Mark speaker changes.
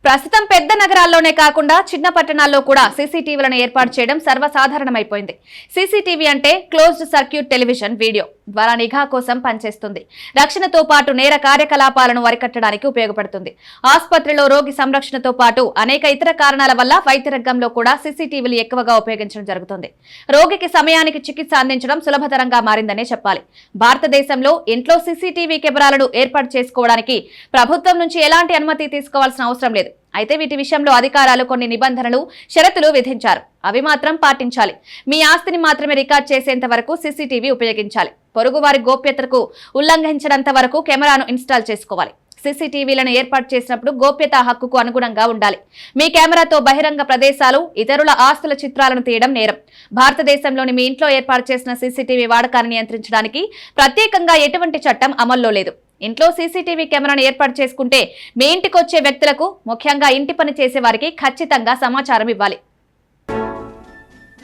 Speaker 1: ప్రస్తుతం పెద్ద నగరాల్లోనే కాకుండా చిన్న పట్టణాల్లో కూడా సీసీటీవీలను ఏర్పాటు చేయడం సర్వసాధారణమైపోయింది. సీసీటీవీ అంటే క్లోజ్డ్ సర్క్యూట్ టెలివిజన్ వీడియో ద్వారా నిఘా కోసం పనిచేస్తుంది. రక్షణతో పాటు నేర కార్యకలాపాలను అరికట్టడానికి ఉపయోగపడుతుంది. ఆసుపత్రిలో రోగి సంరక్షణతో పాటు అనేక ఇతర కారణాల వల్ల వైద్య రంగంలో కూడా సీసీటీవీలు ఎక్కువగా ఉపయోగించడం జరుగుతుంది. రోగికి సమయానికి చికిత్స అందించడం సులభతరంగా మారిందనే చెప్పాలి. భారతదేశంలో ఇంట్లో సీసీటీవీ కెమెరాలను ఏర్పాటు చేసుకోవడానికి ప్రభుత్వం నుంచి ఎలాంటి అనుమతి తీసుకోవాల్సిన అవసరం లేదు. అయితే వీటి విషయంలో అధికారులు కొన్ని నిబంధనలు, షరతులు విధించారు. అవి మాత్రం పాటించాలి. మీ ఆస్తిని మాత్రమే రికార్డ్ చేసేంత వరకు సీసీటీవీ ఉపయోగించాలి. పొరుగువారి గోప్యతకు ఉల్లంఘించినంత వరకు కెమెరాను ఇన్స్టాల్ చేసుకోవాలి. సీసీటీవీలను ఏర్పాటు చేసినప్పుడు గోప్యతా హక్కుకు అనుగుణంగా ఉండాలి. మీ కెమెరాతో బహిరంగ ప్రదేశాలు, ఇతరుల ఆస్తుల చిత్రాలను తీయడం నేరం. భారతదేశంలోని మీ ఇంట్లో ఏర్పాటు చేసిన సీసీటీవీ వాడకాన్ని నియంత్రించడానికి ప్రత్యేకంగా ఎటువంటి చట్టం అమల్లో లేదు. ఇంట్లో సీసీటీవీ కెమెరాను ఏర్పాటు చేసుకుంటే మీ ఇంటికి వచ్చే వ్యక్తులకు, ముఖ్యంగా ఇంటి పని చేసే వారికి ఖచ్చితంగా సమాచారం ఇవ్వాలి.